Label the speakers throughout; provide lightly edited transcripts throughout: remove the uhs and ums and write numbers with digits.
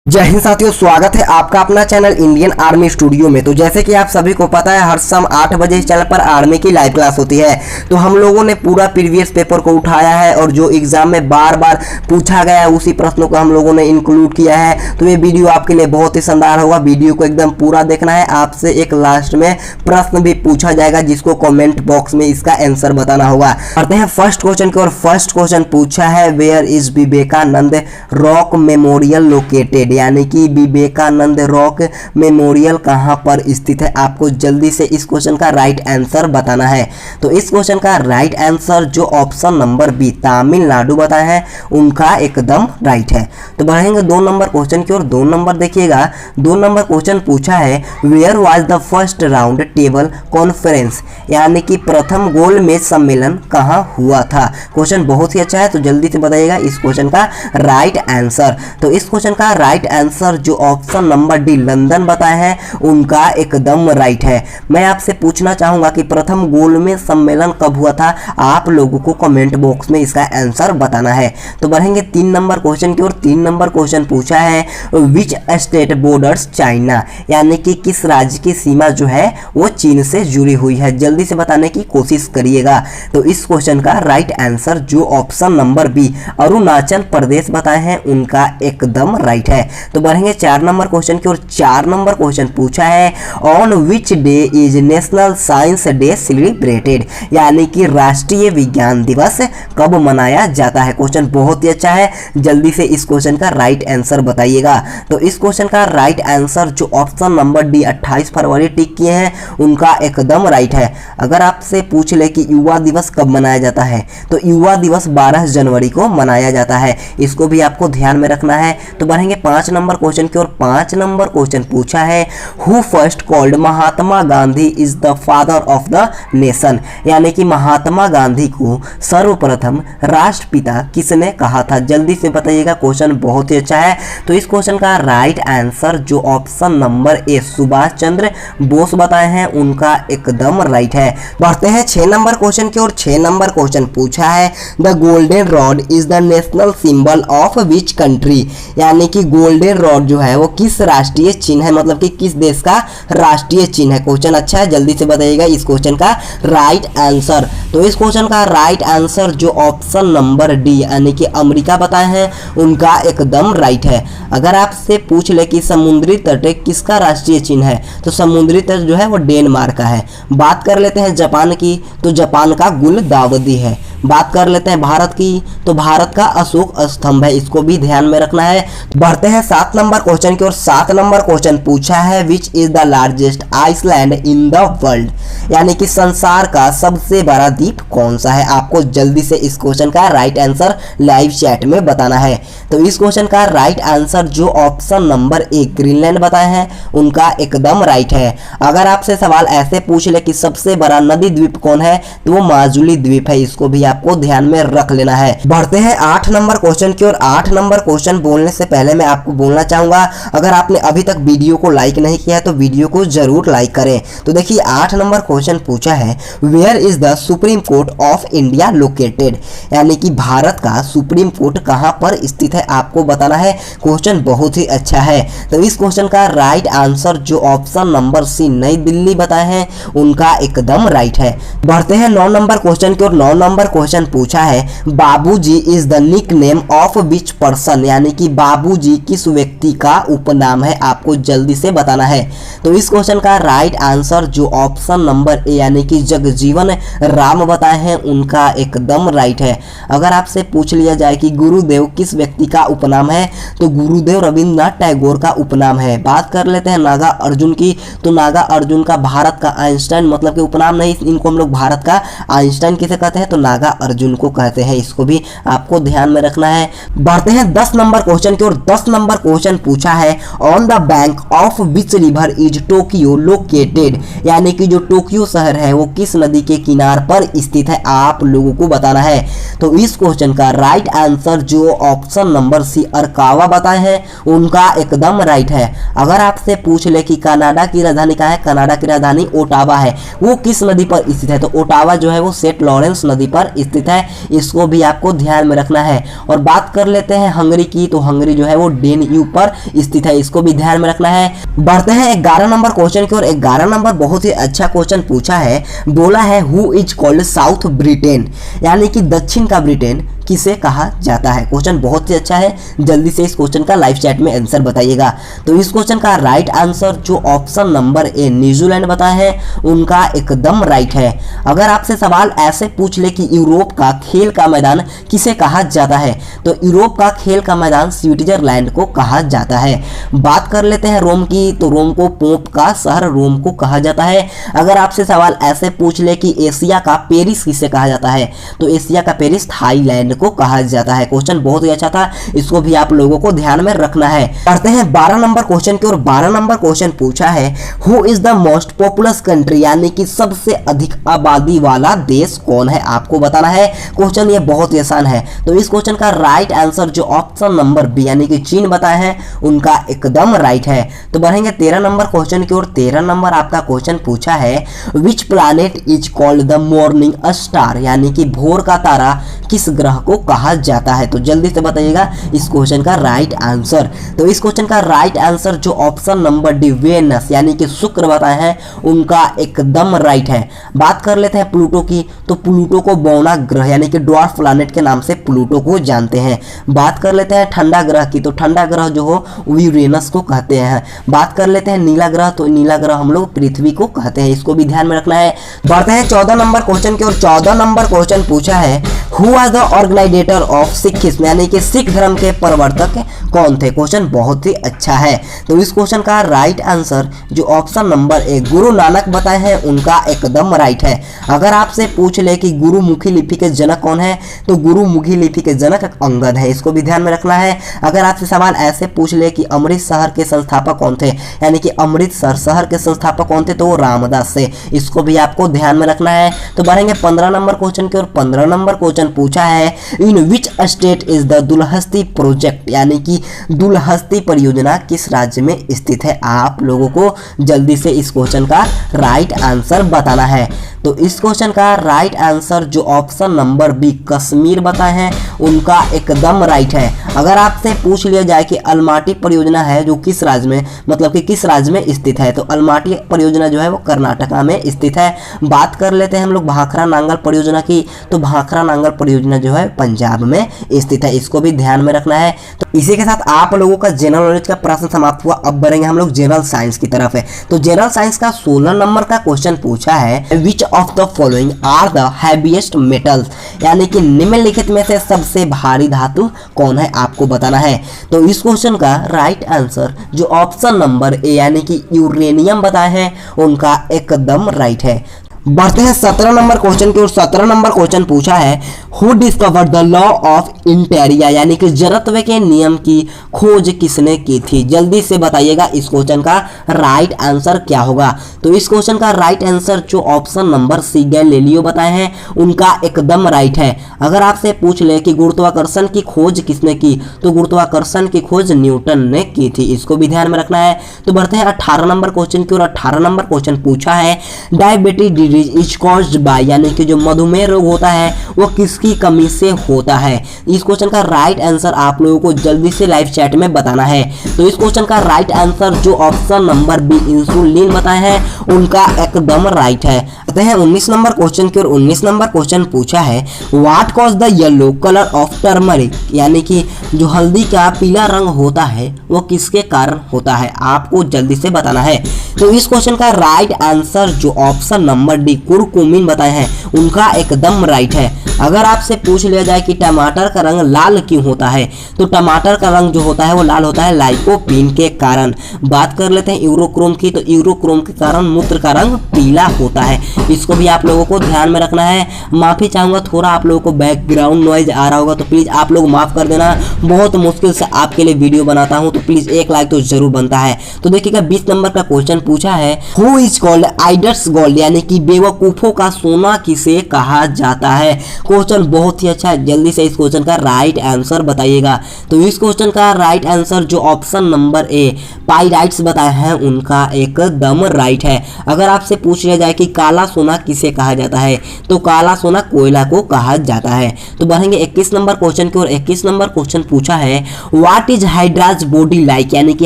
Speaker 1: जय हिंद साथियों, स्वागत है आपका अपना चैनल इंडियन आर्मी स्टूडियो में। तो जैसे कि आप सभी को पता है, हर शाम 8 बजे इस चैनल पर आर्मी की लाइव क्लास होती है। तो हम लोगों ने पूरा प्रीवियस पेपर को उठाया है और जो एग्जाम में बार बार पूछा गया है उसी प्रश्नों को हम लोगों ने इंक्लूड किया है। तो ये वीडियो आपके लिए बहुत ही शानदार होगा। वीडियो को एकदम पूरा देखना है। आपसे एक लास्ट में प्रश्न भी पूछा जाएगा जिसको कॉमेंट बॉक्स में इसका आंसर बताना होगा। करते हैं फर्स्ट क्वेश्चन की ओर। फर्स्ट क्वेश्चन पूछा है, where is Vivekananda rock memorial located, यानी कि विवेकानंद रॉक मेमोरियल कहां पर स्थित है। आपको जल्दी से इस क्वेश्चन का राइट आंसर बताना है। तो इस क्वेश्चन का राइट आंसर जो ऑप्शन नंबर बी तमिलनाडु बताया है उनका एकदम राइट है। तो बढ़ेंगे 2 नंबर क्वेश्चन की ओर। 2 नंबर देखिएगा, 2 नंबर क्वेश्चन पूछा है, where was the first round table conference, यानी कि प्रथम गोलमेज सम्मेलन कहां हुआ था। क्वेश्चन बहुत ही अच्छा है, तो जल्दी से बताइएगा इस क्वेश्चन का राइट आंसर। तो इस क्वेश्चन का राइट आंसर जो ऑप्शन नंबर डी लंदन बताया है उनका एकदम राइट है। मैं आपसे पूछना चाहूंगा कि प्रथम गोलमेज सम्मेलन कब हुआ था। आप लोगों को कमेंट बॉक्स में इसका आंसर बताना है। तो बढ़ेंगे 3 नंबर क्वेश्चन की ओर। 3 नंबर क्वेश्चन पूछा है, विच स्टेट बॉर्डर्स चाइना, यानी कि किस राज्य की सीमा जो है वो चीन से जुड़ी हुई है। जल्दी से बताने की कोशिश करिएगा। तो इस क्वेश्चन का राइट आंसर जो option number B Arunachal Pradesh बताए हैं उनका एकदम राइट है। तो बढ़ेंगे 4 नंबर क्वेश्चन की ओर। 4 नंबर क्वेश्चन पूछा है, on which day is national science day celebrated, यानी कि राष्ट्रीय विज्ञान दिवस कब मनाया जाता है। क्वेश्चन बहुत ही अच्छा है, जल्दी से इस क्वेश्चन का राइट आंसर बताइएगा। तो इस क्वेश्चन का राइट आंसर जो ऑप्शन नंबर डी 28 फरवरी टिक किए हैं उनका एकदम राइट है। अगर आपसे पूछ ले कि युवा दिवस कब मनाया जाता है, तो युवा दिवस 12 जनवरी को मनाया जाता है। इसको भी आपको ध्यान में रखना है। तो बढ़ेंगे 5 नंबर क्वेश्चन की ओर। 5 नंबर क्वेश्चन पूछा है, who first called Mahatma Gandhi is the father of the nation, यानी कि महात्मा गांधी को सर्वप्रथम राष्ट्रपिता किसने कहा था। जल्दी से बताइएगा, क्वेश्चन बहुत ही अच्छा है। तो इस क्वेश्चन का राइट आंसर जो option number A Subhash Chandra Bose बताए हैं उनका एकदम राइट है। बढ़ते हैं 6 नंबर क्वेश्चन की ओर। 6 नंबर क्वेश्चन पूछा है, the golden rod is the national symbol of which country, यानी कि गोल्डन रॉड जो है वो किस राष्ट्रीय चिन्ह है, मतलब कि किस देश का राष्ट्रीय चिन्ह है। क्वेश्चन अच्छा है, जल्दी से बताइएगा इस क्वेश्चन का राइट आंसर। तो इस क्वेश्चन का राइट आंसर जो ऑप्शन नंबर डी यानी कि अमेरिका बताए हैं उनका एकदम राइट है। अगर आपसे पूछ ले कि समुद्री तट किसका राष्ट्रीय चिन्ह है, तो समुद्री तट जो है वो डेनमार्क का है। बात कर लेते हैं जापान की, तो जापान का गुलदाउदी है। बात कर लेते हैं भारत की, तो भारत का अशोक स्तंभ है। इसको भी ध्यान में रखना है। बढ़ते हैं 7 नंबर क्वेश्चन की ओर। 7 नंबर क्वेश्चन पूछा है, which is the largest island in the world, यानी कि संसार का सबसे बड़ा द्वीप कौन सा है। आपको जल्दी से इस क्वेश्चन का राइट आंसर लाइव चैट में बताना है। तो इस क्वेश्चन का राइट आंसर जो ऑप्शन नंबर ए ग्रीनलैंड बताए हैं उनका एकदम राइट है। अगर आपसे सवाल ऐसे पूछ ले कि सबसे बड़ा नदी द्वीप कौन है, तो वो माजुली द्वीप है। इसको भी आपको ध्यान में रख लेना है। बढ़ते हैं 8 नंबर क्वेश्चन की ओर। 8 नंबर क्वेश्चन बोलने से पहले मैं आपको बोलना चाहूंगा, अगर आपने अभी तक वीडियो को लाइक नहीं किया है तो वीडियो को जरूर लाइक करें। तो देखिए 8 नंबर क्वेश्चन पूछा है, where is the supreme court of India located, यानी कि भारत का सुप्रीम कोर्ट कहां पर स्थित है आपको बताना है। क्वेश्चन बहुत ही अच्छा है। तो इस क्वेश्चन का राइट आंसर जो ऑप्शन नंबर सी नई दिल्ली बताए हैं उनका एकदम राइट है। बढ़ते हैं 9 नंबर क्वेश्चन की ओर। 9 नंबर क्वेश्चन पूछा है, Babuji is the nickname of which person, यानी कि बाबूजी किस व्यक्ति का उपनाम है। आपको जल्दी से बताना है। तो इस क्वेश्चन का राइट आंसर जो ऑप्शन नंबर ए यानी कि जगजीवन राम बताए हैं उनका एकदम राइट है। अगर आपसे पूछ लिया जाए कि गुरुदेव किस व्यक्ति का उपनाम है, तो गुरुदेव रविंद्रनाथ टैगोर का उपनाम है। बात कर लेते हैं नागा अर्जुन की, तो नागा अर्जुन का भारत का आइंस्टाइन मतलब कि उपनाम नहीं, इनको हम लोग भारत का आइंस्टाइन किसे कहते हैं, तो नागा अर्जुन को कहते हैं। इसको भी आपको ध्यान में रखना है। बढ़ते हैं 10 नंबर क्वेश्चन की ओर। 10 नंबर क्वेश्चन पूछा है, on the bank of which river is Tokyo located, यानी कि जो टोक्यो शहर है वो किस नदी के किनार पर स्थित है आप लोगों को बताना है। तो इस क्वेश्चन का राइट आंसर जो ऑप्शन नंबर सी अरकावा बताए हैं उनका एकदम राइट है। अगर आपसे पूछ ले कि कनाडा की राजधानी क्या है, कनाडा की राजधानी ओटावा है, वो किस नदी पर स्थित है, तो ओटावा जो है वो सेंट लॉरेंस नदी पर स्थित है, इसको भी आपको ध्यान में रखना है। और बात कर लेते हैं हंगरी की, तो हंगरी जो है वो डेन्यूब पर स्थित है, इसको भी ध्यान में रखना है। बढ़ते हैं 11 नंबर क्वेश्चन की ओर। 11 नंबर बहुत ही अच्छा क्वेश्चन पूछा है, बोला है who is called south Britain, यानी कि दक्षिण का ब्रिटेन किसे कहा जाता है। क्वेश्चन बहुत ही अच्छा है, जल्दी से इस क्वेश्चन का लाइव चैट में आंसर बताइएगा। तो इस क्वेश्चन का राइट आंसर जो ऑप्शन नंबर ए न्यूजीलैंड बताया है उनका एकदम राइट है। अगर आपसे सवाल ऐसे पूछ ले कि यूरोप का खेल का मैदान किसे कहा जाता है, तो यूरोप का खेल का मैदान स्विट्जरलैंड को कहा जाता है। बात कर लेते हैं रोम की, तो रोम को पोप का शहर रोम को कहा जाता है। अगर आपसे सवाल ऐसे पूछ ले कि एशिया का पेरिस किसे कहा जाता है, तो एशिया का पेरिस थाईलैंड को कहा जाता है। क्वेश्चन बहुत ही अच्छा था, इसको भी आप लोगों को ध्यान में रखना है। पढ़ते हैं 12 नंबर क्वेश्चन की ओर। 12 नंबर क्वेश्चन पूछा है who is the most populous country, यानी कि सबसे अधिक आबादी वाला देश कौन है, आपको बताना है। क्वेश्चन ये बहुत ही आसान है। तो इस क्वेश्चन का राइट आंसर जो ऑप्शन नंबर बी यानी कि चीन बताया है उनका एकदम राइट है। तो बढ़ेंगे 13 नंबर क्वेश्चन की ओर। 13 नंबर आपका क्वेश्चन पूछा है which planet is called the morning star, यानी कि भोर का तारा किस ग्रह को कहा जाता है। तो जल्दी से बताइएगा इस क्वेश्चन का राइट आंसर। तो इस क्वेश्चन का राइट आंसर जो ऑप्शन नंबर डी वेनस यानी कि शुक्र बताए हैं उनका एकदम राइट है। बात कर लेते हैं प्लूटो की, तो प्लूटो को बौना ग्रह यानी कि ड्वार्फ प्लैनेट के नाम से प्लूटो को जानते हैं। बात कर लेते हैं ठंडा ग्रह की, तो ठंडा ग्रह जो हो यूरेनस को कहते हैं। बात कर लेते हैं नीला ग्रह, तो नीला ग्रह हम लोग पृथ्वी को कहते हैं, इसको भी ध्यान में रखना है। बढ़ते हैं 14 नंबर क्वेश्चन की ओर। 14 नंबर क्वेश्चन पूछा है who was the organiser of Sikhism, यानी कि सिख धर्म के प्रवर्तक कौन थे। क्वेश्चन बहुत ही अच्छा है। तो इस क्वेश्चन का राइट आंसर जो option number A Guru Nanak बताए हैं उनका एकदम राइट है। अगर आपसे पूछ ले कि गुरुमुखी लिपि के जनक कौन है, तो गुरुमुखी लिपि के जनक अंगद है, इसको भी ध्यान में रखना है। अगर आपसे सवाल ऐसे पूछ ले कि अमृत शहर के संस्थापक कौन थे, यानी कि अमृतसर शहर के संस्थापक कौन थे, तो वो रामदास से, इसको भी आपको ध्यान में रखना है। तो बढ़ेंगे 15 नंबर क्वेश्चन की ओर। 15 नंबर क्वेश्चन पूछा है in which state is the Dulhasti project, यानी कि दुलहस्ती परियोजना किस राज्य में स्थित है। आप लोगों को जल्दी से इस क्वेश्चन का राइट आंसर बताना है। तो इस क्वेश्चन का राइट आंसर जो ऑप्शन नंबर बी कश्मीर बताए हैं उनका एकदम राइट है। अगर आपसे पूछ लिया जाए कि अलमाटी परियोजना है जो किस राज्य में, मतलब कि किस राज्य में स्थित है, तो अलमाटी परियोजना जो है वो कर्नाटका में स्थित है। बात कर लेते हैं हम लोग भाखड़ा नांगल परियोजना की, तो भाखड़ा नांगल परियोजना जो है पंजाब में स्थित है, इसको भी ध्यान में रखना है। तो इसी के साथ आप लोगों का जनरल नॉलेज का प्रश्न समाप्त हुआ। अब बढ़ेंगे हम लोग जनरल साइंस की तरफ है। तो जनरल साइंस का 16 नंबर का क्वेश्चन पूछा है which of the following are the heaviest metals, यानी कि निम्नलिखित में से सबसे भारी धातु कौन है, आपको बताना है। तो इस क्वेश्चन का राइट आंसर जो ऑप्शन नंबर ए यानी कि यूरेनियम बताए हैं उनका एकदम राइट है। बढ़ते हैं 17 नंबर क्वेश्चन की ओर। 17 नंबर क्वेश्चन पूछा है who discovered the law of इंटेरिया, यानी कि जड़त्व के नियम की खोज किसने की थी। जल्दी से बताइएगा इस क्वेश्चन का राइट आंसर क्या होगा। तो इस क्वेश्चन का राइट आंसर जो ऑप्शन नंबर सी गैलीलियो बताए हैं उनका एकदम राइट है। अगर आपसे पूछ ले कि गुरुत्वाकर्षण की खोज किसने की, तो गुरुत्वाकर्षण की खोज न्यूटन ने की थी, इसको भी ध्यान में रखना है। तो बढ़ते हैं 18 नंबर क्वेश्चन की ओर। 18 नंबर क्वेश्चन पूछा है डायबिटीज इज कॉज्ड बाय, यानी कि जो मधुमेह रोग होता है वो किसकी कमी से होता है। इस क्वेश्चन का राइट आंसर आप लोगों को जल्दी से लाइव चैट में बताना है। तो इस क्वेश्चन का राइट आंसर जो ऑप्शन नंबर बी इंसुलिन बताए हैं उनका एकदम राइट है। आते हैं 19 नंबर क्वेश्चन की ओर। 19 नंबर क्वेश्चन पूछा है what cause the yellow colour of turmeric, यानी कि जो हल्दी का पीला रंग होता है वो किसके कारण होता है, आपको जल्दी से बताना है। तो इस क्वेश्चन का राइट आंसर जो ऑप्शन नंबर डी कुरकुमिन बताए हैं उनका एकदम राइट है। अगर आपसे पूछ लिया जाए कि टमाटर का रंग लाल क्यों होता है, तो टमाटर का रंग जो होता है वो लाल होता है लाइकोपीन के कारण। बात कर लेते हैं यूरोक्रोम की, तो यूरोक्रोम के कारण मूत्र का रंग पीला होता है, इसको भी आप लोगों को ध्यान में रखना है। माफी चाहूंगा थोड़ा आप लोगों को बैकग्राउंड नॉइज आ रहा होगा, तो प्लीज आप लोग माफ कर देना। बहुत मुश्किल से आपके लिए वीडियो बनाता हूं, तो प्लीज एक लाइक तो जरूर बनता है। तो देखिएगा 20 नंबर का क्वेश्चन पूछा है हु इज कॉल्ड आइडर्स गोल्ड, यानी कि बेवकूफों का सोना किसे कहा जाता है। क्वेश्चन बहुत ही अच्छा है, जल्दी से इस क्वेश्चन का राइट आंसर बताइएगा। तो इस क्वेश्चन का राइट आंसर जो ऑप्शन नंबर ए पाइराइट्स बताए हैं उनका एकदम राइट है। अगर आपसे पूछ लिया जाए कि काला सोना किसे कहा जाता है, तो काला सोना कोयला को कहा जाता है। तो बढ़ेंगे 21 नंबर क्वेश्चन की ओर। 21 नंबर क्वेश्चन पूछा है व्हाट इज हाइड्राज बॉडी लाइक, यानी कि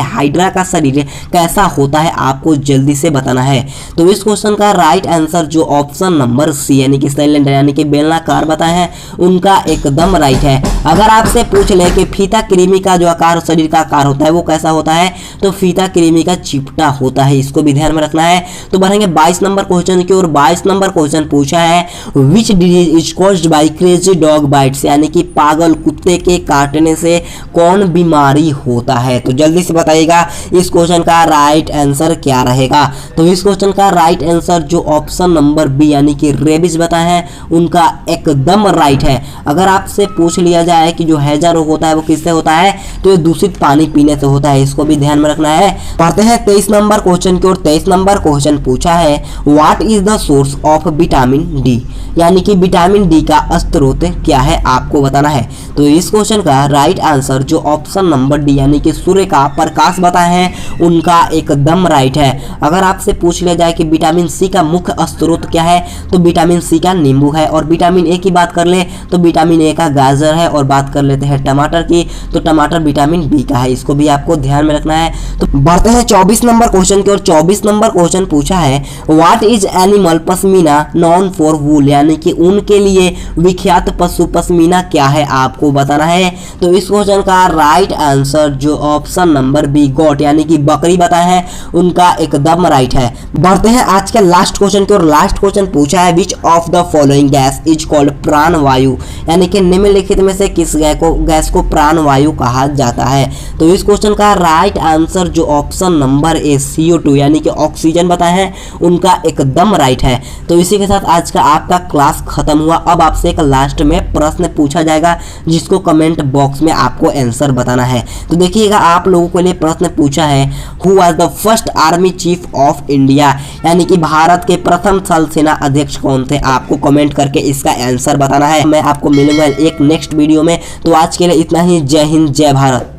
Speaker 1: हाइड्रा का शरीर कैसा होता है, आपको जल्दी से बताना है। तो इस क्वेश्चन का राइट आंसर जो ऑप्शन नंबर सी यानी कि सिलेंडर यानी कि बेलनाकार बताए हैं उनका एकदम राइट है। अगर आपसे पूछ ले कि फीता कृमि का जो आकार शरीर का आकार होता है वो कैसा होता है, तो फीता कृमि का चिपटा होता है, इसको भी ध्यान में रखना है। तो बढ़ेंगे 22 नंबर क्वेश्चन की ओर। 22 नंबर क्वेश्चन पूछा है which disease is caused by crazy dog bytes, यानी कि पागल कुत्ते के काटने से कौन बीमारी होता है। तो जल्दी से बताइएगा इस क्वेश्चन का राइट आंसर क्या रहेगा। तो इस क्वेश्चन का राइट आंसर जो ऑप्शन नंबर बी यानी कि रेबीज बताए हैं उनका एकदम राइट है। अगर आपसे पूछ लिया जाए कि जो हैजा रोग होता है वो किससे होता है, तो ये दूषित पानी पीने से होता है, इसको भी ध्यान में रखना है। पढ़ते हैं 23 नंबर क्वेश्चन की ओर। 23 नंबर क्वेश्चन पूछा है what is the source of vitamin D, यानी कि विटामिन डी का स्रोत क्या है, आपको बताना है। तो इस क्वेश्चन का राइट आंसर जो ऑप्शन नंबर डी यानी कि सूर्य का प्रकाश बताए हैं उनका एकदम राइट है। अगर आपसे पूछ लिया जाए कि विटामिन सी का मुख्य स्रोत क्या है, तो विटामिन सी का नींबू है। और विटामिन ए की बात कर ले तो विटामिन ए का गाजर है। और बात कर लेते हैं टमाटर की, तो टमाटर विटामिन बी का है, इसको भी आपको ध्यान में रखना है। तो बढ़ते हैं 24 नंबर क्वेश्चन की ओर। 24 नंबर क्वेश्चन पूछा है what is animal pashmina known for wool, यानी कि ऊन के लिए विख्यात पशु पश्मीना क्या है, आपको बताना है। तो इस क्वेश्चन का राइट आंसर जो ऑप्शन नंबर बी गोट यानी कि बकरी बताए हैं उनका एकदम राइट है। बढ़ते हैं आज के लास्ट क्वेश्चन की ओर। लास्ट क्वेश्चन पूछा है which of the following gas is called प्राणवायु, यानी कि निम्नलिखित में से किस गैस को प्राणवायु कहा जाता है। तो इस क्वेश्चन का राइट आंसर जो ऑप्शन नंबर ए CO2 यानी कि ऑक्सीजन बताए हैं उनका एकदम राइट है। तो इसी के साथ आज का आपका क्लास खत्म हुआ। अब आपसे एक लास्ट में प्रश्न पूछा जाएगा जिसको कमेंट बॉक्स में आपको आंसर बताना है। तो देखिएगा आप लोगों के लिए प्रश्न पूछा है who was the first army chief of India, यानी कि भारत के प्रथम थल सेना अध्यक्ष कौन थे, आपको कमेंट करके इसका आंसर बताना है। मैं आपको मिलूंगा एक नेक्स्ट वीडियो में। तो आज के लिए इतना ही। जय हिंद, जय भारत।